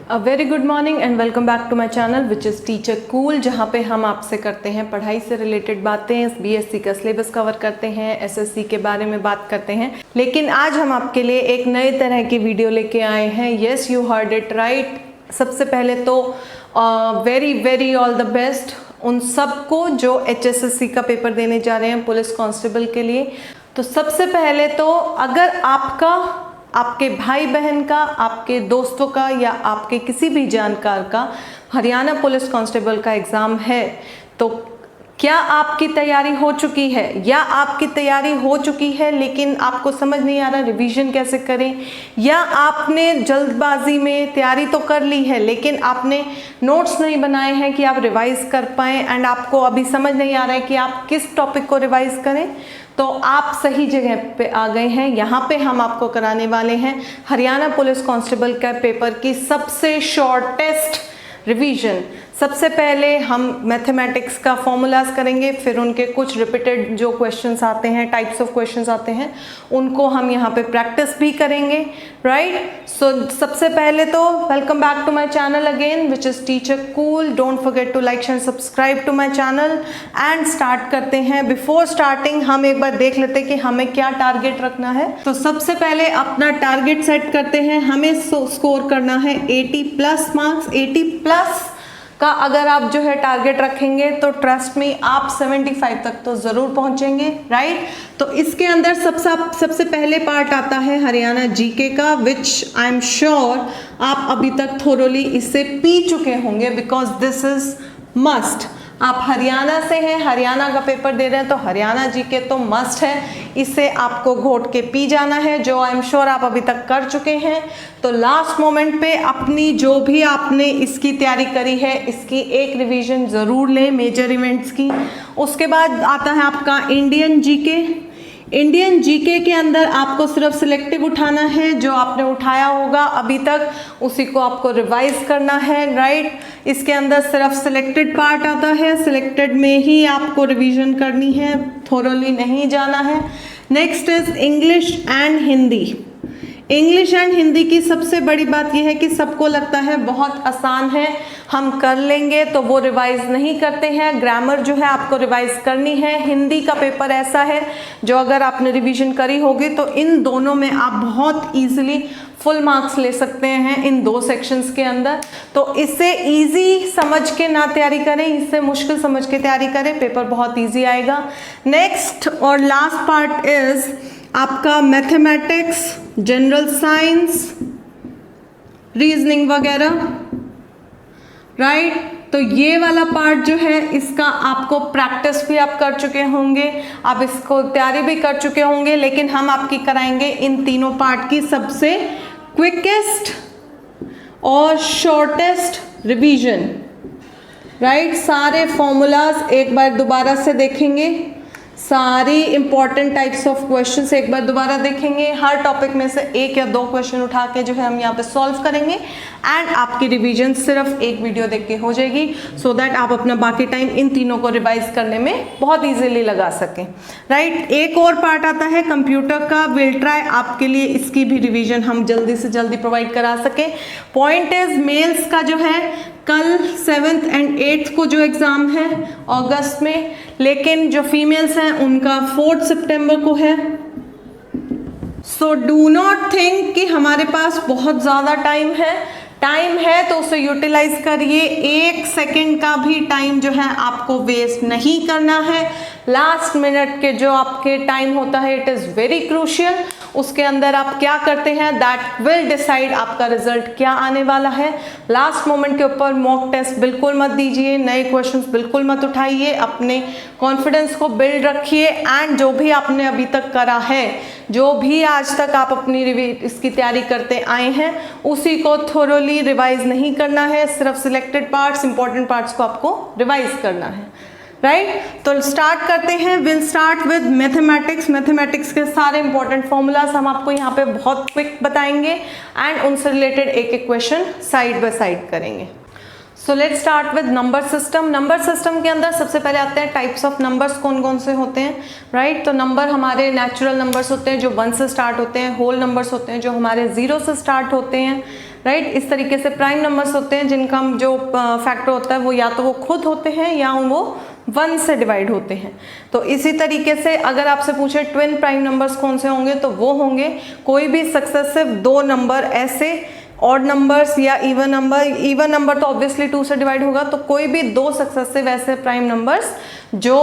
A very good morning and welcome back to my channel which is Teacher Cool, जहाँ पे हम आपसे करते हैं पढ़ाई से रिलेटेड बातें, बीएससी का सिलेबस कवर करते हैं, एसएससी के बारे में बात करते हैं। लेकिन आज हम आपके लिए एक नए तरह की वीडियो लेके आए हैं। Yes, you heard it right. सबसे पहले तो वेरी ऑल द बेस्ट उन सबको जो एचएसएससी का पेपर देने जा रहे हैं पुलिस कांस्टेबल के लिए। तो सबसे पहले तो अगर आपके भाई बहन का, आपके दोस्तों का या आपके किसी भी जानकार का हरियाणा पुलिस कांस्टेबल का एग्ज़ाम है, तो क्या आपकी तैयारी हो चुकी है या आपकी तैयारी हो चुकी है लेकिन आपको समझ नहीं आ रहा रिवीजन कैसे करें, या आपने जल्दबाजी में तैयारी तो कर ली है लेकिन आपने नोट्स नहीं बनाए हैं कि आप रिवाइज़ कर पाएँ एंड आपको अभी समझ नहीं आ रहा है कि आप किस टॉपिक को रिवाइज़ करें, तो आप सही जगह पे आ गए हैं। यहाँ पे हम आपको कराने वाले हैं हरियाणा पुलिस कांस्टेबल का पेपर की सबसे शॉर्टेस्ट रिवीजन। सबसे पहले हम मैथमेटिक्स का फॉर्मूलाज करेंगे, फिर उनके कुछ रिपीटेड जो क्वेश्चंस आते हैं, टाइप्स ऑफ क्वेश्चंस आते हैं, उनको हम यहाँ पे प्रैक्टिस भी करेंगे, राइट। सो सबसे पहले तो welcome back to my channel again which is Teacher Cool. Don't forget to like share subscribe to my channel and start करते हैं। बिफोर स्टार्टिंग हम एक बार देख लेते हैं कि हमें क्या टारगेट रखना है। तो सबसे पहले अपना टारगेट सेट करते हैं। हमें स्कोर करना है 80+ मार्क्स। 80+ का अगर आप जो है टारगेट रखेंगे तो ट्रस्ट में आप 75 तक तो ज़रूर पहुंचेंगे, राइट। तो इसके अंदर सबसे पहले पार्ट आता है हरियाणा जीके का, विच आई एम श्योर आप अभी तक थोरोली इससे पी चुके होंगे बिकॉज दिस इज मस्ट। आप हरियाणा से हैं, हरियाणा का पेपर दे रहे हैं तो हरियाणा जीके तो मस्ट है, इसे आपको घोट के पी जाना है, जो आई एम श्योर आप अभी तक कर चुके हैं। तो लास्ट मोमेंट पे अपनी जो भी आपने इसकी तैयारी करी है इसकी एक रिवीजन ज़रूर लें, मेजर इवेंट्स की। उसके बाद आता है आपका इंडियन जीके। इंडियन जीके के अंदर आपको सिर्फ सिलेक्टिव उठाना है, जो आपने उठाया होगा अभी तक उसी को आपको रिवाइज करना है, राइट। इसके अंदर सिर्फ सिलेक्टेड पार्ट आता है, सिलेक्टेड में ही आपको रिवीजन करनी है, थोरोली नहीं जाना है। Next is English and Hindi. English and Hindi की सबसे बड़ी बात यह है कि सबको लगता है बहुत आसान है, हम कर लेंगे, तो वो रिवाइज नहीं करते हैं। ग्रामर जो है आपको रिवाइज करनी है। हिंदी का पेपर ऐसा है जो अगर आपने रिवीजन करी होगी तो इन दोनों में आप बहुत इजीली फुल मार्क्स ले सकते हैं इन दो सेक्शंस के अंदर। तो इससे इजी समझ के ना तैयारी करें, इससे मुश्किल समझ के तैयारी करें, पेपर बहुत इजी आएगा। नेक्स्ट और लास्ट पार्ट इज आपका मैथमेटिक्स, जनरल साइंस, रीजनिंग वगैरह, राइट। तो ये वाला पार्ट जो है इसका आपको प्रैक्टिस भी आप कर चुके होंगे, आप इसको तैयारी भी कर चुके होंगे, लेकिन हम आपकी कराएंगे इन तीनों पार्ट की सबसे क्विकेस्ट और शॉर्टेस्ट रिवीजन, राइट। सारे फॉर्मूलाज एक बार दोबारा से देखेंगे, सारी इंपॉर्टेंट टाइप्स ऑफ क्वेश्चंस एक बार दोबारा देखेंगे, हर टॉपिक में से एक या दो क्वेश्चन उठा के जो है हम यहाँ पे सॉल्व करेंगे एंड आपकी रिवीजन सिर्फ एक वीडियो देख के हो जाएगी, सो दैट आप अपना बाकी टाइम इन तीनों को रिवाइज करने में बहुत इजीली लगा सकें, राइट। एक और पार्ट आता है कंप्यूटर का, विल ट्राई आपके लिए इसकी भी रिवीजन हम जल्दी से जल्दी प्रोवाइड करा सकें। पॉइंट इज मेल्स का जो है कल 7th and 8th को जो एग्ज़ाम है अगस्त में, लेकिन जो फीमेल्स हैं उनका 4 सितंबर को है। सो डू नॉट थिंक कि हमारे पास बहुत ज़्यादा टाइम है तो उसे यूटिलाइज करिए। 1 सेकेंड का भी टाइम जो है आपको वेस्ट नहीं करना है। लास्ट मिनट के जो आपके टाइम होता है इट इज़ वेरी क्रूशियल, उसके अंदर आप क्या करते हैं दैट विल डिसाइड आपका रिजल्ट क्या आने वाला है। लास्ट मोमेंट के ऊपर मॉक टेस्ट बिल्कुल मत दीजिए, नए क्वेश्चंस बिल्कुल मत उठाइए, अपने कॉन्फिडेंस को बिल्ड रखिए एंड जो भी आपने अभी तक करा है, जो भी आज तक आप अपनी इसकी तैयारी करते आए हैं उसी को थोरोली रिवाइज नहीं करना है, सिर्फ सिलेक्टेड पार्ट्स, इंपॉर्टेंट पार्ट्स को आपको रिवाइज करना है, राइट। तो स्टार्ट करते हैं। Will start with mathematics. Mathematics के सारे इंपॉर्टेंट फॉर्मूलाज हम आपको यहाँ पे बहुत क्विक बताएंगे एंड उनसे रिलेटेड एक एक क्वेश्चन साइड बाय साइड करेंगे। So let's start with number system. Number system के अंदर सबसे पहले आते हैं टाइप्स ऑफ नंबर्स कौन कौन से होते हैं, राइट। तो नंबर हमारे नेचुरल नंबर्स होते हैं जो 1 से स्टार्ट होते हैं, होल नंबर्स होते हैं जो हमारे 0 से स्टार्ट होते हैं, राइट। इस तरीके से प्राइम नंबर्स होते हैं जिनका जो फैक्टर होता है वो या तो वो खुद होते हैं या वो 1 से डिवाइड होते हैं। तो इसी तरीके से अगर आपसे पूछे ट्विन प्राइम नंबर्स कौन से होंगे तो वो होंगे कोई भी सक्सेसिव 2 नंबर ऐसे, ऑड नंबर्स या इवन नंबर तो ऑब्वियसली 2 से डिवाइड होगा, तो कोई भी 2 सक्सेसिव ऐसे प्राइम नंबर्स जो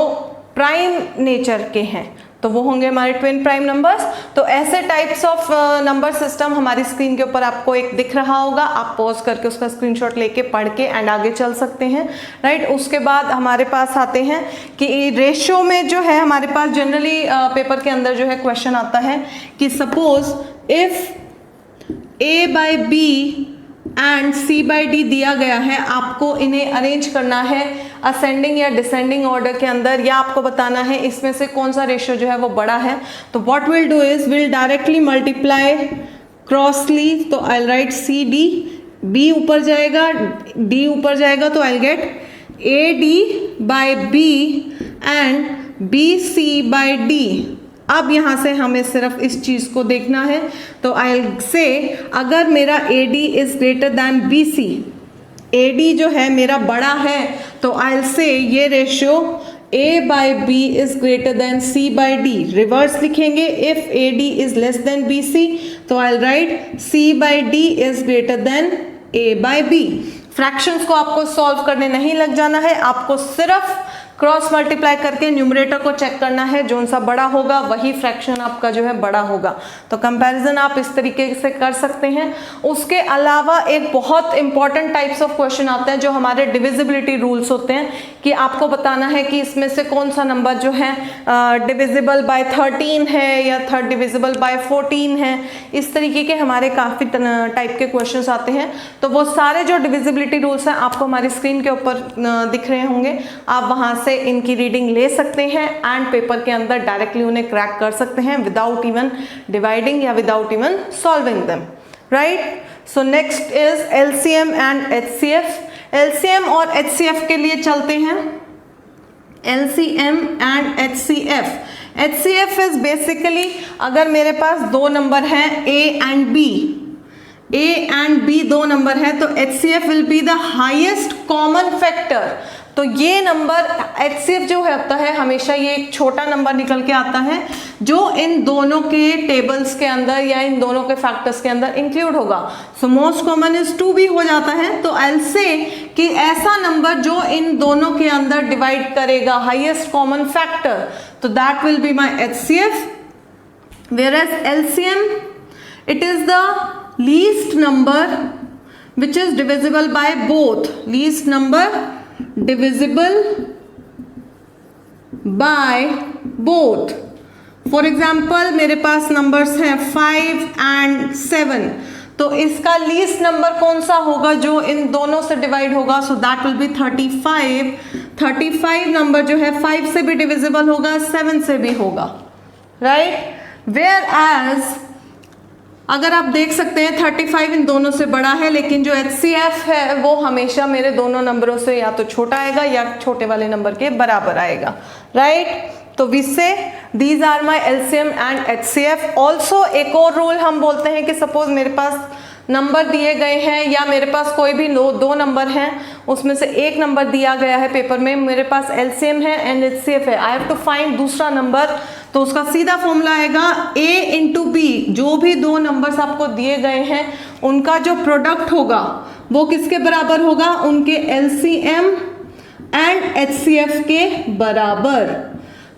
प्राइम नेचर के हैं तो वो होंगे हमारे ट्विन प्राइम नंबर्स। तो ऐसे टाइप्स ऑफ नंबर सिस्टम हमारी स्क्रीन के ऊपर आपको एक दिख रहा होगा, आप पॉज करके उसका स्क्रीनशॉट लेके पढ़ के एंड आगे चल सकते हैं, राइट। उसके बाद हमारे पास आते हैं कि रेशियो में जो है हमारे पास जनरली पेपर के अंदर जो है क्वेश्चन आता है कि suppose if A by B and C by D दिया गया है, आपको इन्हें अरेंज करना है असेंडिंग या डिसेंडिंग ऑर्डर के अंदर, या आपको बताना है इसमें से कौन सा रेशियो जो है वो बड़ा है। तो what will do is will directly multiply crossly, तो आई राइट CD, B ऊपर जाएगा, D ऊपर जाएगा, तो I get AD by B and BC by D। अब यहाँ से हमें सिर्फ इस चीज़ को देखना है, तो आई से अगर मेरा AD is greater than BC, AD जो है मेरा बड़ा है, तो आई से ये ratio A by B is greater than C by D। Reverse लिखेंगे, if AD is less than BC तो I write C by D is greater than A by B। Fractions को आपको solve करने नहीं लग जाना है, आपको सिर्फ क्रॉस मल्टीप्लाई करके न्यूमरेटर को चेक करना है, जो सा बड़ा होगा वही फ्रैक्शन आपका जो है बड़ा होगा। तो कंपैरिजन आप इस तरीके से कर सकते हैं। उसके अलावा एक बहुत इंपॉर्टेंट टाइप्स ऑफ क्वेश्चन आते हैं जो हमारे डिविजिबिलिटी रूल्स होते हैं कि आपको बताना है कि इसमें से कौन सा नंबर जो है डिविजिबल बाय 13 है या डिविजिबल बाय 14 है। इस तरीके के हमारे काफ़ी टाइप के क्वेश्चंस आते हैं। तो वो सारे जो डिविजिबिलिटी रूल्स हैं आपको हमारी स्क्रीन के ऊपर दिख रहे होंगे, आप वहाँ से इनकी रीडिंग ले सकते हैं एंड पेपर के अंदर डायरेक्टली उन्हें क्रैक कर सकते हैं विदाउट इवन डिवाइडिंग या without even solving them, right. So next is LCM and HCF. LCM और एचसीएफ के लिए चलते हैं। LCM and HCF. HCF is basically अगर मेरे पास 2 नंबर हैं A and B, A and B 2 number है, तो HCF will be the highest common factor. तो ये नंबर एचसीएफ जो होता है हमेशा ये एक छोटा नंबर निकल के आता है जो इन दोनों के टेबल्स के अंदर या इन दोनों के फैक्टर्स के अंदर इंक्लूड होगा। सो मोस्ट कॉमन इज 2 भी हो जाता है, तो आई से कि ऐसा नंबर जो इन दोनों के अंदर डिवाइड करेगा हाईएस्ट कॉमन फैक्टर, तो that will be my HCF. whereas LCM it is the least number which is divisible by both, least number divisible by both। For example मेरे पास नंबर्स हैं 5 and 7, तो इसका लीस्ट नंबर कौन सा होगा जो इन दोनों से डिवाइड होगा, so that will B 35। 35 number जो है 5 से भी डिविजिबल होगा, 7 से भी होगा, राइट। वेयर एज अगर आप देख सकते हैं 35 इन दोनों से बड़ा है, लेकिन जो HCF है वो हमेशा मेरे दोनों नंबरों से या तो छोटा आएगा या छोटे वाले नंबर के बराबर आएगा, राइट। तो we say these are my LCM and HCF। Also एक और रूल हम बोलते हैं कि सपोज मेरे पास नंबर दिए गए हैं या मेरे पास कोई भी 2 नंबर हैं, उसमें से एक नंबर दिया गया है पेपर में, मेरे पास LCM है एंड HCF है, आई हैव टू फाइंड दूसरा नंबर, तो उसका सीधा फॉर्मूला आएगा A इंटू B। जो भी 2 नंबर्स आपको दिए गए हैं उनका जो प्रोडक्ट होगा वो किसके बराबर होगा, उनके LCM एंड HCF के बराबर।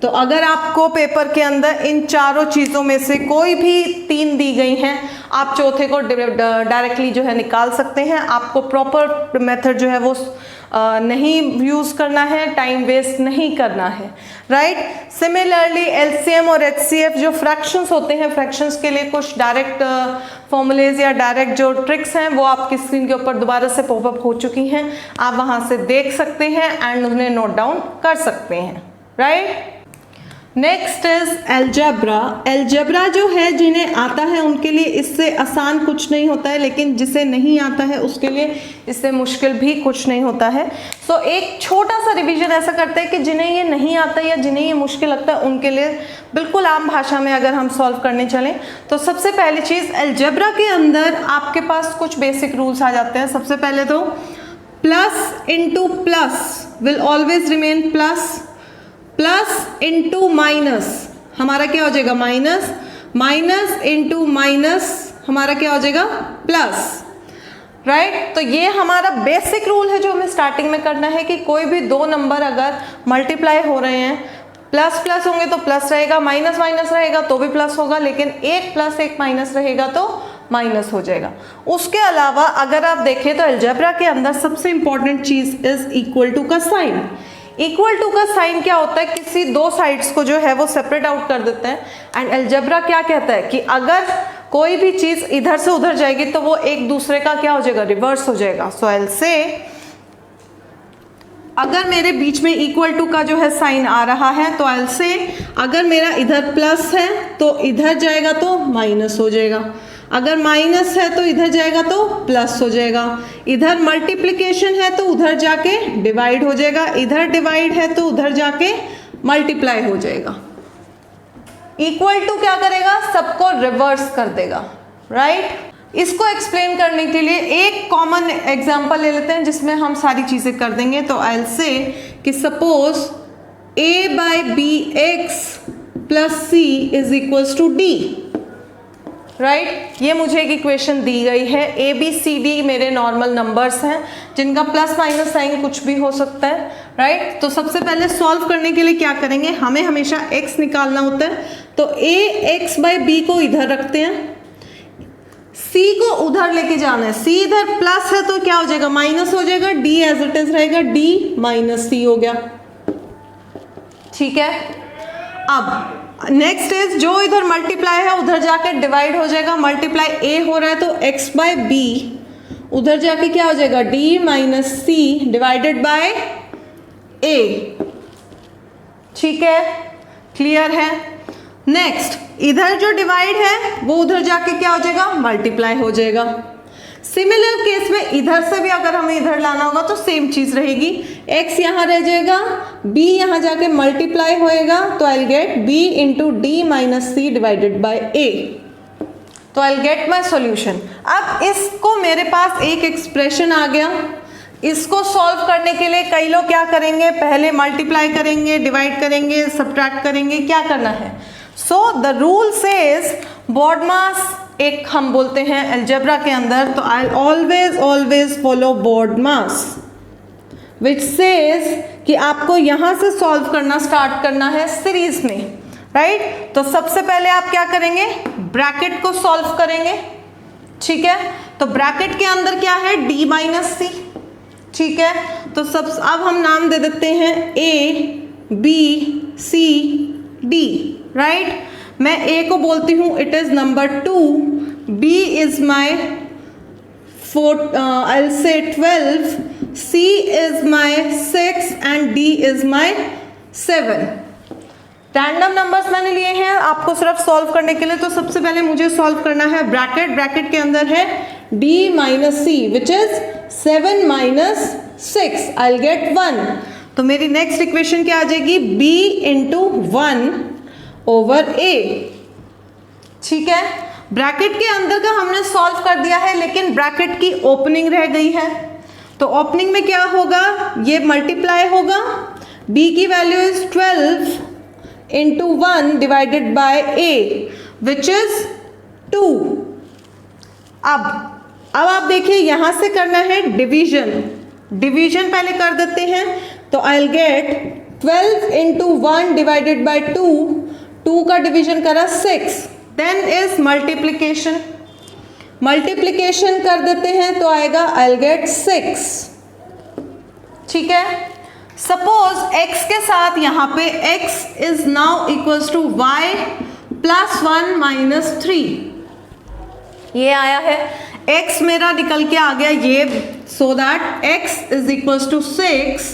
तो अगर आपको पेपर के अंदर इन चारों चीज़ों में से कोई भी 3 दी गई हैं, आप चौथे को डायरेक्टली जो है निकाल सकते हैं। आपको प्रॉपर मेथड जो है वो नहीं यूज़ करना है, टाइम वेस्ट नहीं करना है, राइट। सिमिलरली LCM और HCF जो फ्रैक्शंस होते हैं, फ्रैक्शंस के लिए कुछ डायरेक्ट फॉर्मूलेज या डायरेक्ट जो ट्रिक्स हैं वो आपकी स्क्रीन के ऊपर दोबारा से पॉपअप हो चुकी हैं, आप वहाँ से देख सकते हैं एंड उन्हें नोट डाउन कर सकते हैं, right. Next is algebra. Algebra जो है जिन्हें आता है उनके लिए इससे आसान कुछ नहीं होता है, लेकिन जिसे नहीं आता है उसके लिए इससे मुश्किल भी कुछ नहीं होता है। सो सो एक छोटा सा रिवीजन ऐसा करते हैं कि जिन्हें ये नहीं आता या जिन्हें ये मुश्किल लगता है उनके लिए बिल्कुल आम भाषा में अगर हम सॉल्व करने चलें तो सबसे पहली चीज़, अलजेब्रा के अंदर आपके पास कुछ बेसिक रूल्स आ जाते हैं। सबसे पहले तो plus into plus will always remain plus, plus into minus हमारा क्या हो जाएगा माइनस, माइनस इंटू माइनस हमारा क्या हो जाएगा प्लस, राइट। तो ये हमारा बेसिक रूल है जो हमें स्टार्टिंग में करना है कि कोई भी दो नंबर अगर मल्टीप्लाई हो रहे हैं, प्लस प्लस होंगे तो प्लस रहेगा, माइनस माइनस रहेगा तो भी प्लस होगा, लेकिन एक प्लस एक माइनस रहेगा तो माइनस हो जाएगा। उसके अलावा अगर आप देखें तो अलजेब्रा के अंदर सबसे इंपॉर्टेंट चीज इज इक्वल टू का साइन। इक्वल टू का साइन क्या होता है, किसी दो साइड्स को जो है वो सेपरेट आउट कर देते हैं। एंड अलजेब्रा क्या कहता है कि अगर कोई भी चीज इधर से उधर जाएगी तो वो एक दूसरे का क्या हो जाएगा, रिवर्स हो जाएगा। सो आई विल से अगर मेरे बीच में इक्वल टू का जो है साइन आ रहा है तो आई विल से अगर मेरा इधर प्लस है तो इधर जाएगा तो माइनस हो जाएगा, अगर माइनस है तो इधर जाएगा तो प्लस हो जाएगा, इधर मल्टीप्लिकेशन है तो उधर जाके डिवाइड हो जाएगा, इधर डिवाइड है तो उधर जाके मल्टीप्लाई हो जाएगा। इक्वल टू क्या करेगा, सबको रिवर्स कर देगा, राइट। इसको एक्सप्लेन करने के लिए एक कॉमन एग्जांपल ले लेते हैं जिसमें हम सारी चीजें कर देंगे। तो आई विल से कि suppose a by b x plus c is equals to d, right. ये मुझे एक इक्वेशन दी गई है, ए बी सी डी मेरे नॉर्मल नंबर्स हैं जिनका प्लस माइनस साइन कुछ भी हो सकता है, राइट। तो सबसे पहले सॉल्व करने के लिए क्या करेंगे, हमें हमेशा x निकालना होता है। तो a x बाई बी को इधर रखते हैं, c को उधर लेके जाना है, c इधर प्लस है तो क्या हो जाएगा माइनस हो जाएगा, d एज इट इज रहेगा, d माइनस c हो गया, ठीक है। अब नेक्स्ट इज जो इधर मल्टीप्लाई है उधर जाके डिवाइड हो जाएगा, मल्टीप्लाई a हो रहा है तो x बाय b उधर जाके क्या हो जाएगा d minus c divided by a, ठीक है, क्लियर है। नेक्स्ट इधर जो डिवाइड है वो उधर जाके क्या हो जाएगा मल्टीप्लाई हो जाएगा। सिमिलर केस में इधर से भी अगर हमें इधर लाना होगा तो सेम चीज रहेगी, x यहाँ रह जाएगा, b यहाँ जाके मल्टीप्लाई होएगा तो I will get b into d minus c divided by a, तो I will get my solution. अब इसको मेरे पास एक एक्सप्रेशन आ गया, इसको सॉल्व करने के लिए कई लोग क्या करेंगे, पहले मल्टीप्लाई करेंगे, डिवाइड करेंगे, सब्ट्रैक्ट करेंगे, क्या करना है। So the rule says BODMAS एक हम बोलते हैं अलजेब्रा के अंदर, तो I always follow BODMAS which says कि आपको यहाँ से सॉल्व करना स्टार्ट करना है सीरीज में, राइट। तो सबसे पहले आप क्या करेंगे, ब्रैकेट को सॉल्व करेंगे, ठीक है। तो ब्रैकेट के अंदर क्या है d माइनस सी, ठीक है। तो सब अब हम नाम दे देते हैं a b c d, right. मैं a को बोलती हूँ it is number 2, b is my 4 I will से 12, c is my 6 and d is my 7। Random numbers मैंने लिए हैं आपको सिर्फ सॉल्व करने के लिए। तो सबसे पहले मुझे सॉल्व करना है ब्रैकेट, ब्रैकेट के अंदर है d minus c which is 7 minus 6, I will get 1। तो मेरी नेक्स्ट इक्वेशन क्या आ जाएगी, b इंटू 1 ओवर a, ठीक है। ब्रैकेट के अंदर का हमने सॉल्व कर दिया है लेकिन ब्रैकेट की ओपनिंग रह गई है, तो ओपनिंग में क्या होगा, ये मल्टीप्लाई होगा, b की value is 12 into 1 divided by a which is 2। अब आप देखिए यहां से करना है डिवीजन, डिवीजन पहले कर देते हैं। तो I will gate 12 into 1 divided by 2 का डिवीजन करा 6, देन इज मल्टीप्लिकेशन, मल्टीप्लिकेशन कर देते हैं तो आएगा आई विल गेट 6, ठीक है। सपोज x के साथ यहाँ पे x is now equals to y plus 1 minus 3, ये आया है, x मेरा निकल के आ गया ये, so that x is equals to 6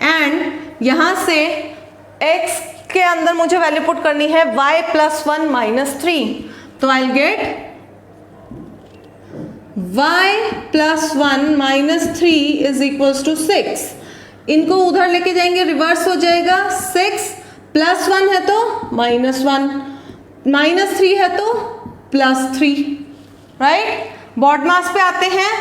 and यहाँ से x के अंदर मुझे वैल्यू पुट करनी है y प्लस 1 माइनस 3, तो I will get y plus 1 minus 3 is equals to 6। इनको उधर लेके जाएंगे, रिवर्स हो जाएगा। 6 + 1 है तो -1, -3 है तो +3, राइट। बॉड मास पे आते हैं,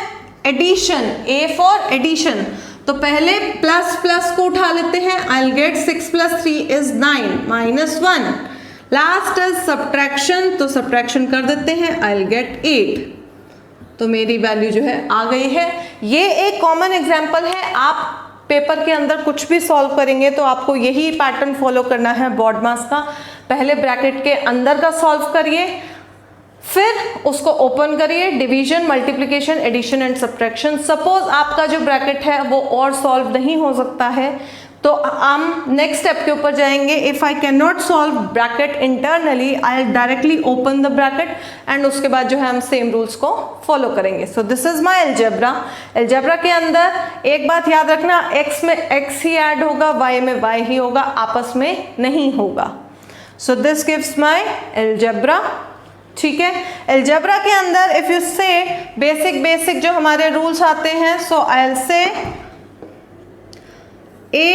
एडिशन, A फॉर एडिशन। तो पहले प्लस प्लस को उठा लेते हैं, आई will gate 6 + 3 = 9 -1। Last is subtraction, तो सब्ट्रैक्शन कर देते हैं, आई विल गेट 8। तो मेरी वैल्यू जो है आ गई है। ये एक कॉमन एग्जाम्पल है, आप पेपर के अंदर कुछ भी सॉल्व करेंगे तो आपको यही पैटर्न फॉलो करना है बॉड मास का। पहले ब्रैकेट के अंदर का सॉल्व करिए, फिर उसको ओपन करिए, division, multiplication, addition and subtraction. Suppose आपका जो ब्रैकेट है वो और सॉल्व नहीं हो सकता है तो हम नेक्स्ट स्टेप के ऊपर जाएंगे। If I can not solve bracket internally, I will directly open the bracket and उसके बाद जो है हम सेम रूल्स को फॉलो करेंगे। So this is my algebra. Algebra के अंदर एक बात याद रखना, x में x ही ऐड होगा, y में y ही होगा, आपस में नहीं होगा। सो दिस गिव्स माई अलजेब्रा, ठीक है। अलजेब्रा के अंदर इफ यू से बेसिक जो हमारे रूल्स आते हैं, so I will say a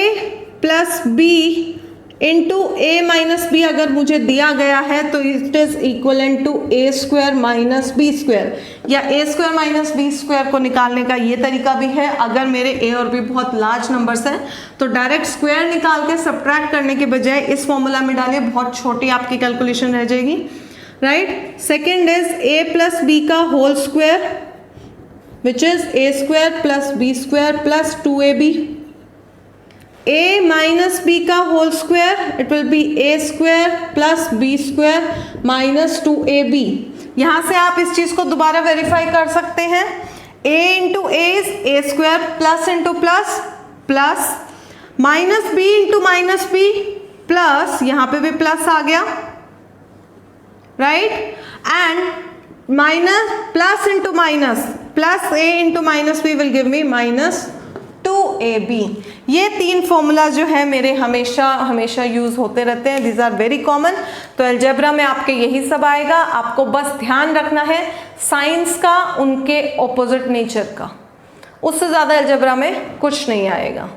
+ b into a - b अगर मुझे दिया गया है तो it is equivalent to a² - b², या a² - b² को निकालने का ये तरीका भी है। अगर मेरे a और b बहुत लार्ज नंबर्स हैं तो डायरेक्ट स्क्वायर निकाल के सब्ट्रैक्ट करने के बजाय इस फॉर्मूला में डालिए, बहुत छोटी आपकी कैलकुलेशन रह जाएगी, राइट। सेकेंड इज a + b का whole square which is a² + b² + 2ab। a - b का whole square, it will be a² + b² - 2ab। यहाँ से आप इस चीज को दोबारा वेरीफाई कर सकते हैं। a into a is a², plus into plus plus, -b into -b plus, यहाँ पे भी प्लस आ गया, right, and minus plus into minus, plus a into -b will give me -2ab। ये तीन फॉर्मूला जो है मेरे हमेशा यूज होते रहते हैं, दीज आर वेरी कॉमन। तो अलजेब्रा में आपके यही सब आएगा, आपको बस ध्यान रखना है साइंस का, उनके ऑपोजिट नेचर का, उससे ज़्यादा अलजेब्रा में कुछ नहीं आएगा।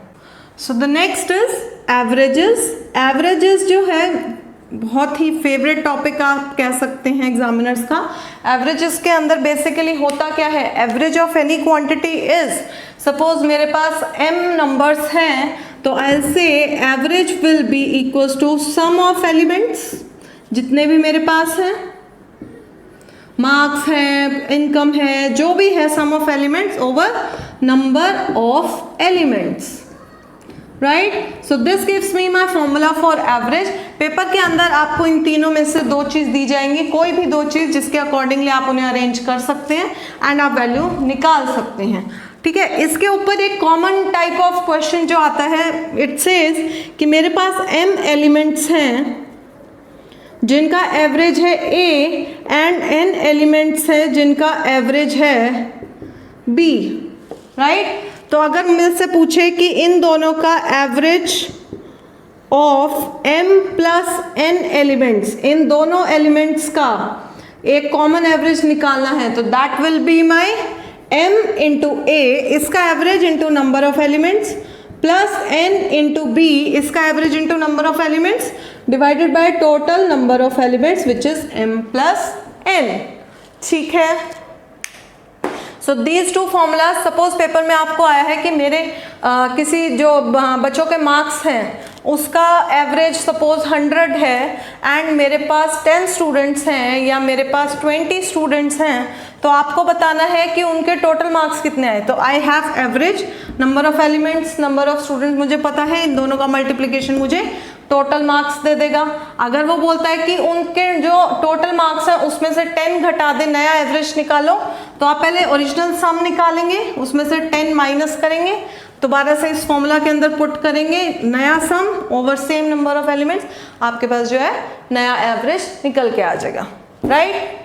So the next is averages. Averages जो है बहुत ही फेवरेट टॉपिक आप कह सकते हैं एग्जामिनर्स का। एवरेजेस के अंदर बेसिकली होता क्या है, average of any quantity is, suppose मेरे पास m नंबर्स हैं तो I will say average will be equals to sum of elements, जितने भी मेरे पास हैं, मार्क्स है, इनकम है, जो भी है, sum of elements over number of elements, right. So this gives me my formula for average. Paper के अंदर आपको इन तीनों में से दो चीज़ दी जाएंगी, कोई भी दो चीज़ जिसके अकॉर्डिंगली आप उन्हें अरेंज कर सकते हैं एंड आप वैल्यू निकाल सकते हैं, ठीक है। इसके ऊपर एक कॉमन टाइप ऑफ क्वेश्चन जो आता है, इट सेज कि मेरे पास m एलिमेंट्स हैं जिनका एवरेज है a एंड n एलिमेंट्स है जिनका एवरेज है b, राइट। तो अगर मुझसे पूछे कि इन दोनों का average of m + n elements, इन दोनों एलिमेंट्स का एक कॉमन एवरेज निकालना है, तो that will be my m into a, इसका average into number of elements, plus n into b, इसका average into number of elements, divided by total number of elements which is m + n, ठीक है। So these two formulas, suppose paper में आपको आया है कि मेरे किसी जो बच्चों के मार्क्स हैं उसका एवरेज सपोज 100 है एंड मेरे पास 10 स्टूडेंट्स हैं या मेरे पास 20 स्टूडेंट्स हैं, तो आपको बताना है कि उनके टोटल मार्क्स कितने आए। तो I have average, number of elements, number of students मुझे पता है, इन दोनों का मल्टीप्लिकेशन मुझे टोटल मार्क्स दे देगा। अगर वो बोलता है कि उनके जो टोटल मार्क्स हैं उसमें से 10 घटा दे, नया एवरेज निकालो, तो आप पहले ओरिजिनल सम निकालेंगे, उसमें से 10 माइनस करेंगे, दोबारा से इस फॉर्मूला के अंदर पुट करेंगे, नया sum over same number of elements, आपके पास जो है नया एवरेज निकल के आ जाएगा, राइट,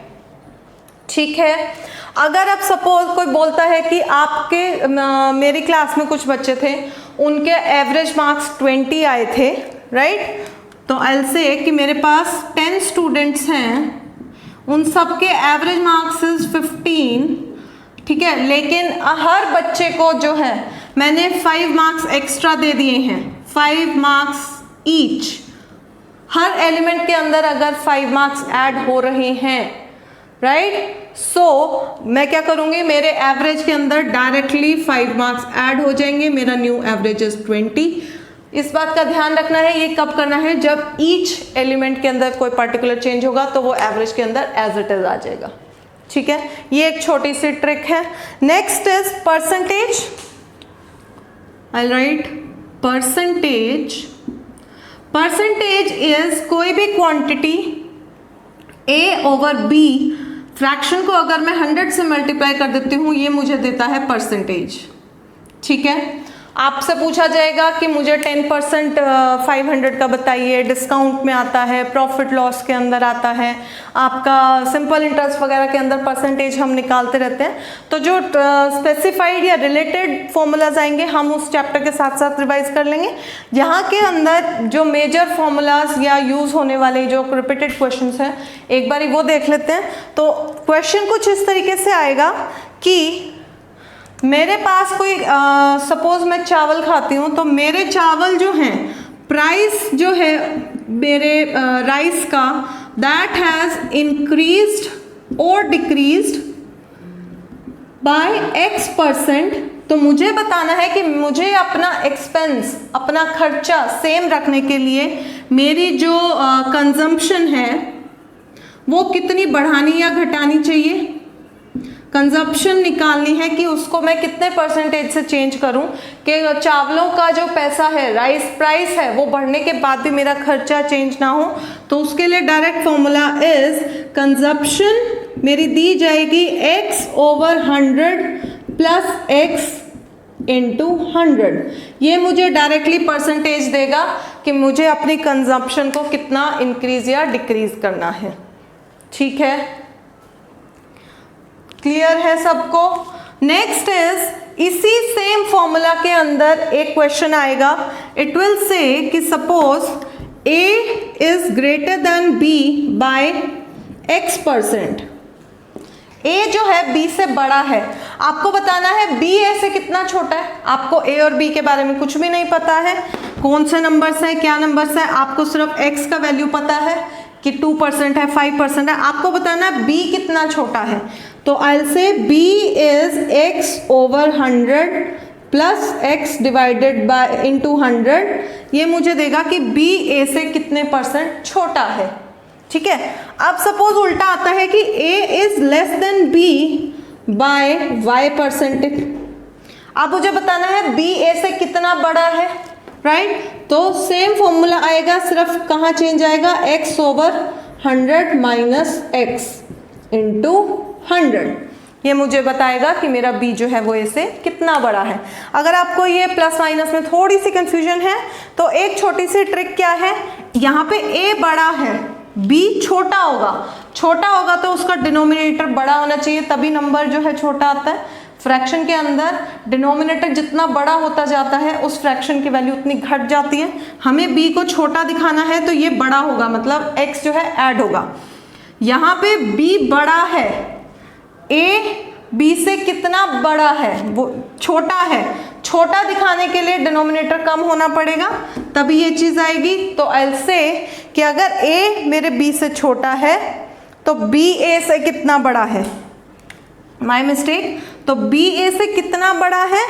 ठीक है। अगर अब सपोज कोई बोलता है कि आपके मेरी क्लास में कुछ बच्चे थे, उनके एवरेज मार्क्स 20 आए थे, राइट, तो आई विल से कि मेरे पास 10 स्टूडेंट्स हैं, उन सब के एवरेज मार्क्स इज 15, ठीक है, लेकिन हर बच्चे को जो है मैंने 5 मार्क्स एक्स्ट्रा दे दिए हैं, 5 मार्क्स ईच। हर एलिमेंट के अंदर अगर 5 मार्क्स ऐड हो रहे हैं, राइट, सो मैं क्या करूंगी, मेरे एवरेज के अंदर डायरेक्टली 5 मार्क्स ऐड हो जाएंगे, मेरा न्यू एवरेज इज 20। इस बात का ध्यान रखना है, ये कब करना है, जब ईच एलिमेंट के अंदर कोई पर्टिकुलर चेंज होगा तो वो एवरेज के अंदर एज इट इज आ जाएगा। ठीक है, ये एक छोटी सी ट्रिक है। Next is percentage. I right percentage. Percentage is कोई भी quantity a over b, fraction को अगर मैं 100 से मल्टीप्लाई कर देती हूँ, ये मुझे देता है परसेंटेज। ठीक है, आपसे पूछा जाएगा कि मुझे 10% 500 का बताइए, डिस्काउंट में आता है, प्रॉफिट लॉस के अंदर आता है, आपका सिंपल इंटरेस्ट वगैरह के अंदर परसेंटेज हम निकालते रहते हैं। तो जो स्पेसिफाइड या रिलेटेड फॉर्मूलाज आएंगे हम उस चैप्टर के साथ साथ रिवाइज कर लेंगे। यहाँ के अंदर जो मेजर फॉर्मूलाज या यूज होने वाले जो रिपीटेड क्वेश्चंस हैं, एक बार वो देख लेते हैं। तो क्वेश्चन कुछ इस तरीके से आएगा कि मेरे पास कोई सपोज मैं चावल खाती हूँ, तो मेरे चावल जो हैं, प्राइस जो है मेरे राइस का, दैट हैज इंक्रीज्ड और डिक्रीज्ड बाय x%। तो मुझे बताना है कि मुझे अपना एक्सपेंस, अपना खर्चा सेम रखने के लिए मेरी जो कंजम्पशन है वो कितनी बढ़ानी या घटानी चाहिए। कंजप्शन निकालनी है कि उसको मैं कितने परसेंटेज से चेंज करूं कि चावलों का जो पैसा है, राइस प्राइस है, वो बढ़ने के बाद भी मेरा खर्चा चेंज ना हो। तो उसके लिए डायरेक्ट फॉर्मूला इज कंजप्शन मेरी दी जाएगी x over 100 plus x into 100। ये मुझे डायरेक्टली परसेंटेज देगा कि मुझे अपनी कंजप्शन को कितना इंक्रीज या डिक्रीज करना है। ठीक है, क्लियर है सबको। नेक्स्ट इज इसी सेम फॉर्मूला के अंदर एक क्वेश्चन आएगा। इट विल से कि suppose a is greater than b by x%। a जो है b से बड़ा है, आपको बताना है b a से कितना छोटा है। आपको a और b के बारे में कुछ भी नहीं पता है, कौन से नंबर्स है, क्या नंबर्स है, आपको सिर्फ x का वैल्यू पता है कि 2% है, 5% है। आपको बताना है b कितना छोटा है। तो आई विल से b is x over 100 plus x divided by into 100। ये मुझे देगा कि b a से कितने % छोटा है। ठीक है, अब सपोज उल्टा आता है कि a is less than b by y%। अब मुझे बताना है b a से कितना बड़ा है, राइट। तो सेम फॉर्मूला आएगा, सिर्फ कहाँ चेंज आएगा, x over 100 minus x into 100। ये मुझे बताएगा कि मेरा b जो है वो a से कितना बड़ा है। अगर आपको ये प्लस माइनस में थोड़ी सी कंफ्यूजन है तो एक छोटी सी ट्रिक क्या है, यहाँ पे a बड़ा है, b छोटा होगा तो उसका डिनोमिनेटर बड़ा होना चाहिए, तभी नंबर जो है छोटा आता है। फ्रैक्शन के अंदर डिनोमिनेटर जितना बड़ा होता जाता है उस फ्रैक्शन की वैल्यू उतनी घट जाती है। हमें b को छोटा दिखाना है तो ये बड़ा होगा, मतलब x जो है ऐड होगा। यहाँ पे b बड़ा है, a b से कितना बड़ा है, वो छोटा है। छोटा दिखाने के लिए डिनोमिनेटर कम होना पड़ेगा, तभी ये चीज आएगी। तो आई विल से कि अगर a मेरे b से छोटा है तो b a से कितना बड़ा है, माय मिस्टेक। तो b a से कितना बड़ा है,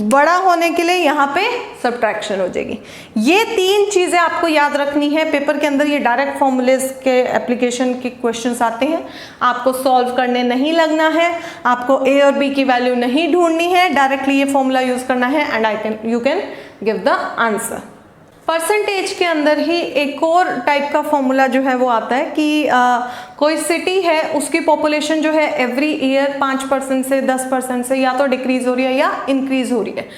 बड़ा होने के लिए यहाँ पे सब्ट्रैक्शन हो जाएगी। ये तीन चीज़ें आपको याद रखनी है। पेपर के अंदर ये डायरेक्ट फॉर्मूलेज के एप्लीकेशन के क्वेश्चंस आते हैं, आपको सॉल्व करने नहीं लगना है, आपको a और b की वैल्यू नहीं ढूंढनी है, डायरेक्टली ये फॉर्मूला यूज करना है and you can give the answer. Percentage के अंदर ही एक और टाइप का फॉर्मूला जो है वो आता है कि कोई सिटी है, उसकी पॉपुलेशन जो है एवरी ईयर 5% से 10% से या तो डिक्रीज हो रही है या इंक्रीज हो रही है।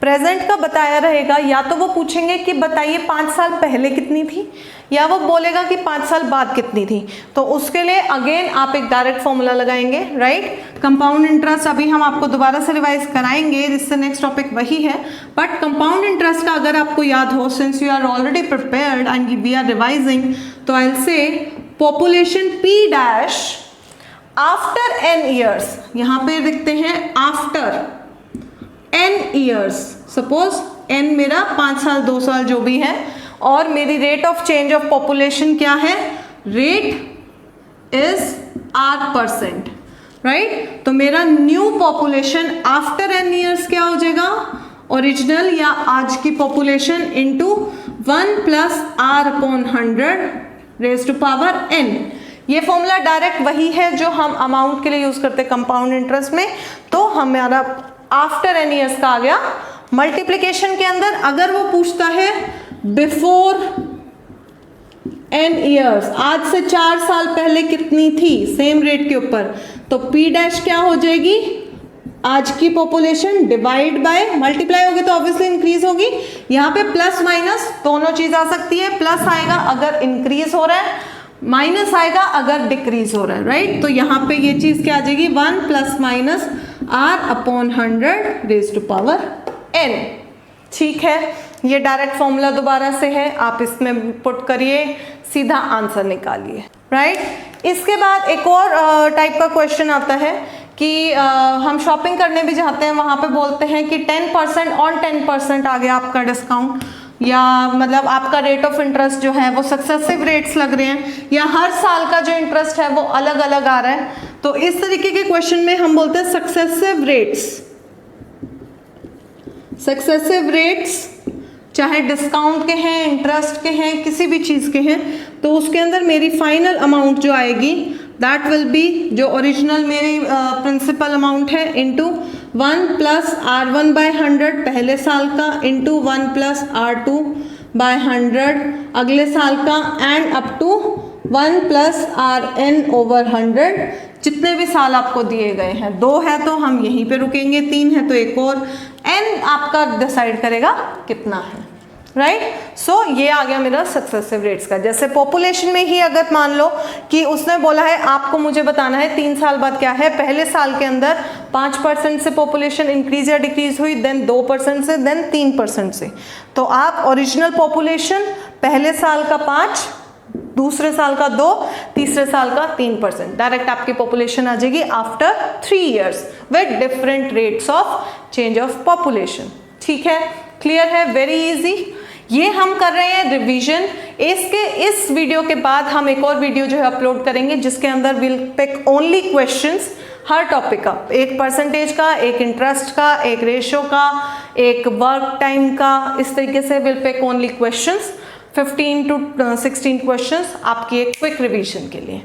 प्रेजेंट का बताया रहेगा, या तो वो पूछेंगे कि बताइए 5 साल पहले कितनी थी, या वो बोलेगा कि 5 साल बाद कितनी थी। तो उसके लिए अगेन आप एक डायरेक्ट फॉर्मूला लगाएंगे, राइट। कंपाउंड इंटरेस्ट अभी हम आपको दोबारा से रिवाइज कराएंगे, जिससे नेक्स्ट टॉपिक वही है। बट कंपाउंड इंटरेस्ट का अगर आपको याद हो, since you are already prepared and we are revising, तो I will say population p dash after n years, यहाँ पे लिखते हैं after n years, suppose n मेरा 5 साल 2 साल जो भी है, और मेरी rate of change of population क्या है, रेट इज r%, राइट। तो मेरा new population after n years क्या हो जाएगा, ओरिजिनल या आज की population into 1 + r/100 raise to power n। ये फॉर्मूला डायरेक्ट वही है जो हम अमाउंट के लिए यूज करते हैं कंपाउंड इंटरेस्ट में। तो हमारा आफ्टर n ईयर्स का आ गया। मल्टीप्लिकेशन के अंदर अगर वो पूछता है बिफोर n ईयर्स, आज से 4 साल पहले कितनी थी सेम रेट के ऊपर, तो P' क्या हो जाएगी, आज की पॉपुलेशन डिवाइड बाय, मल्टीप्लाई होगी तो ऑब्वियसली इंक्रीज होगी। यहाँ पे प्लस माइनस दोनों चीज आ सकती है, प्लस आएगा अगर इंक्रीज हो रहा है, माइनस आएगा अगर डिक्रीज हो रहा है, राइट। तो यहाँ पे ये चीज क्या आ जाएगी, 1 ± r/100 raise to power n। ठीक है, ये डायरेक्ट फॉर्मूला दोबारा से है, आप इसमें पुट करिए, सीधा आंसर निकालिए, राइट। इसके बाद एक और टाइप का क्वेश्चन आता है कि हम शॉपिंग करने भी जाते हैं, वहाँ पे बोलते हैं कि 10% ऑन 10% आ गया आपका डिस्काउंट, या मतलब आपका रेट ऑफ इंटरेस्ट जो है वो सक्सेसिव रेट्स लग रहे हैं, या हर साल का जो इंटरेस्ट है वो अलग अलग आ रहा है। तो इस तरीके के क्वेश्चन में हम बोलते हैं सक्सेसिव रेट्स। सक्सेसिव रेट्स चाहे डिस्काउंट के हैं, इंटरेस्ट के हैं, किसी भी चीज़ के हैं, तो उसके अंदर मेरी फाइनल अमाउंट जो आएगी दैट विल बी, जो ओरिजिनल मेरी प्रिंसिपल अमाउंट है, इंटू 1 + r1/100 पहले साल का, इंटू 1 + r2/100 अगले साल का, एंड अप टू 1 + rn/100 जितने भी साल आपको दिए गए हैं। 2 है तो हम यहीं पे रुकेंगे, 3 है तो एक और, n आपका डिसाइड करेगा कितना है, राइट। सो ये आ गया मेरा सक्सेसिव रेट्स का। जैसे पॉपुलेशन में ही अगर मान लो कि उसने बोला है आपको मुझे बताना है 3 साल बाद क्या है, पहले साल के अंदर 5% से पॉपुलेशन इंक्रीज या डिक्रीज हुई, देन 2% से, देन 3% से। तो आप ओरिजिनल पॉपुलेशन पहले साल का 5, दूसरे साल का 2, तीसरे साल का 3%, डायरेक्ट आपकी पॉपुलेशन आ जाएगी after 3 years with different rates of change of population. ठीक है, क्लियर है, वेरी इजी। ये हम कर रहे हैं रिवीजन। इस वीडियो के बाद हम एक और वीडियो जो है अपलोड करेंगे जिसके अंदर विल पिक ओनली क्वेश्चंस हर टॉपिक का, एक परसेंटेज का, एक इंटरेस्ट का, एक रेशियो का, एक वर्क टाइम का, इस तरीके से will pick only questions, 15 to 16 questions आपकी एक क्विक रिवीजन के लिए।